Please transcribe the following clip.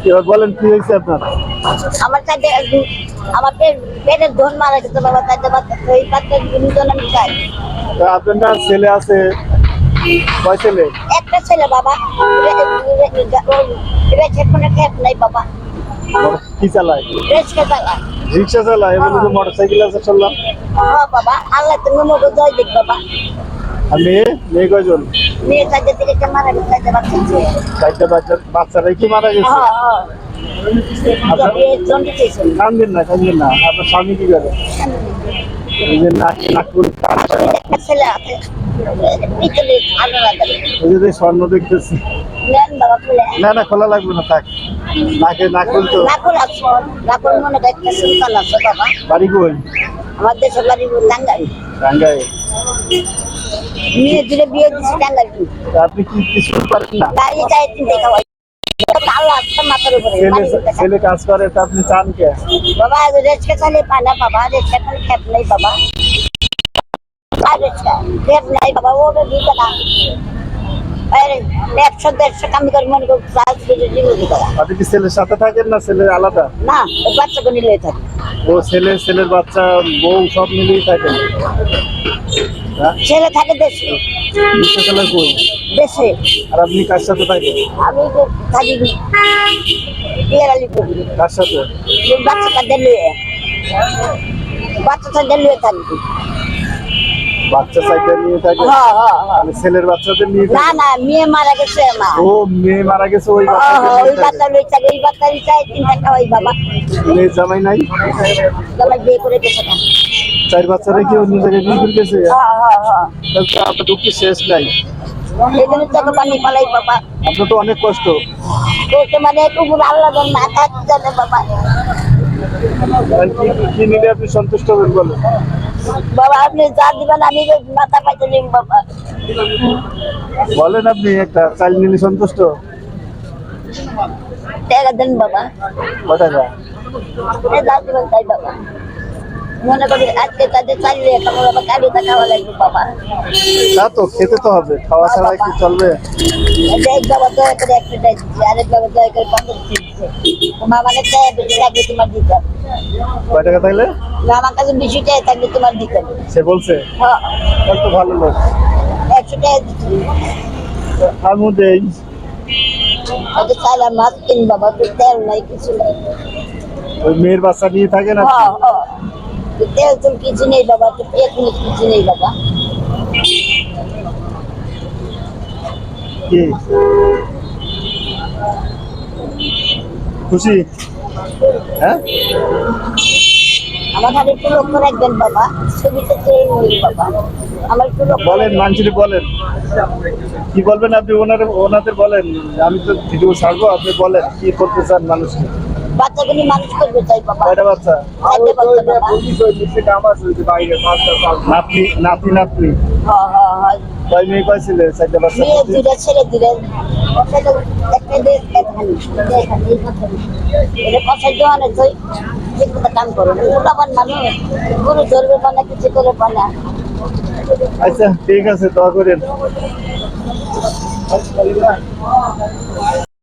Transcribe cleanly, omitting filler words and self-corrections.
এবার বলেন কি হয়েছে আপনার? আমার চাইতে আমার পেটের ধন মারা গেছে বাবা, চাইতে বাচ্চা ওই বাচ্চা দুজন আমি চাই। তা আপনার ছেলে আছে, কয় ছেলে? একটা ছেলে বাবা, কোনো খেপ নাই বাবা, কি চালায়? রেস্কে চালায়। রিক্সা চালায়, এমনি যে মোটরসাইকেল আছে চললাম। হ্যাঁ বাবা, আল্লাহ তুমি মতো জয় দিক বাবা। আর মেয়ে, মেয়ে কয়জন? মেয়ে চাইতে থেকে একটা মারা গেছে, চাইতে বাচ্চা ছিল। চারটা বাচ্চারাই কি মারা গেছে? হ্যাঁ হ্যাঁ, জন্ডিস হয়েছে। কান্দেন না, কান্দেন না। আপনার স্বামী কি করে? এই যে নাগপুর একটা ছেলে আছে, পিছনে আলো লাগাবে। ওই যে স্বর্ণ দেখতেছি। নেন বাবা খুলে। না না, খোলা লাগবে না, থাক। নাকুল তো নাকুল আছে, নাকুল মনে হয় একটা সুলতান আছে বাবা। বাড়ি কই? আমার দেশের বাড়ি টাঙ্গাই। টাঙ্গাই। মেয়ে দূরে বিয়ে দিচ্ছে টাঙ্গাই। তা আপনি কি কিছু পারেন না? গাড়ি চাই তিনটে খাওয়াই। আল্লাহ আছে মাথার উপরে। ছেলে কাজ করে, তা আপনি চান কে? বাবা রেস্কে চালিয়ে পায় না বাবা, রেস্কে কোনো খেপ নেই বাবা। আর রেস্কা খেপ নাই বাবা, ওটা দিতে না। 100-150 কামি করে মনে করো ক্লাস ডিগ্রি করা। আপনি কি ছেলের সাথে থাকেন না ছেলে আলাদা? না, ওই বাচ্চাকে নিলে থাকে। ও ছেলের বাচ্চা বউ সব মিলিয়ে থাকেন? হ্যাঁ, ছেলে থাকে দেশে। রিক্সা চালায় কই? দেশে। আর আপনি কার সাথে থাকেন? আমি তো থাকি বিয়ের আলিপুর। কার সাথে? বাচ্চাটা দিল্লি, বাচ্চাটা দিল্লি থাকি। বাচ্চা সাইকেল নিয়ে থাকেন? হ্যাঁ হ্যাঁ হ্যাঁ। মানে ছেলের বাচ্চাদের নিয়ে না থাকেন? না, মেয়ে মারা গেছে আমার। ও মেয়ে মারা গেছে, ওই বাচ্চাদের ওই নিয়ে বাচ্চা থাকেন? লই থাকে, ওই বাচ্চা চাই তিনটা খাওয়াই বাবা। মেয়ে জামাই নাই? তোমার বিয়ে করে গেছে না। 4 বাচ্চারা কি অন্য জায়গায় বিয়ে করে গেছে? হ্যাঁ হ্যাঁ হ্যাঁ, তাহলে তো আপনার দুঃখের শেষ নাই। এখানে চোখে পানি পালাই বাবা। আপনার তো অনেক কষ্ট। করতে মানে একটু আল্লাহ না থাকতে জানে বাবা। আর কি নিলে আপনি সন্তুষ্ট হবেন বলেন? বাবা আপনি যা দিবেন আমি মাথা পাইতে নিম বাবা। বলেন আপনি একটা চাল নিলে সন্তুষ্ট? টাকা দেন বাবা, কয় টাকা? যা দিবেন তাই বাবা। মনে করি আজকে তাদের চালিয়ে খাবো বাবা, কালি তা খাওয়া লাগবে বাবা। তা তো খেতে তো হবে, খাওয়া ছাড়া কি চলবে? এক বাবা দয়া করে একটা দিচ্ছে, আরেক বাবা দয়া করে 15 দিচ্ছে। মামাকে চাই বেশি লাগবে তোমার দিতে হবে। কয় টাকা তাইলে? আমার কাছে বেশি চাই থাকলে তোমার দিতে হবে। সে বলছে? হ্যাঁ, তাহলে তো ভালো লোক। 100 টাকা দিচ্ছি। আমিও দেই। হয়তো চাইলাম মাছ কিন বাবা, তো তেল নাই কিছু নাই। ওই মেয়ের বাচ্চা নিয়ে থাকেন আপনি? হ্যাঁ হ্যাঁ, তো তেল তো কিছু নেই বাবা, তো এক মিনিট কিছু নেই বাবা। কি খুশি? হ্যাঁ, আমার হাতে একটু লক্ষ্য রাখবেন বাবা, ছবিতে চেয়ে নিন বাবা। আমার একটু লক্ষ্য বলেন রাখবেন। মানুষের বলেন, কি বলবেন আপনি? ওনাদের বলেন, আমি তো ভিডিও ছাড়বো, আপনি বলেন কি করতে চান মানুষকে। বাচ্চাগুলি মানুষ করবে চাই বাবা। কয়টা বাচ্চা? 4টে বাচ্চা বাবা। নাতনি নাতি নাতনি? হ্যাঁ হ্যাঁ হ্যাঁ, কয় মেয়ে কয় ছেলে? 4টা বাচ্চা। মেয়ে 2টা ছেলে 2টা। একটা দেশ এখানে এই কথা এটা কথা জোয়ানে তুই ঠিক মতো কাম করো, মোটাবান মানুষ গরু ধরবে পানা কিছু করে পানা। আচ্ছা ঠিক আছে, দোয়া করেন।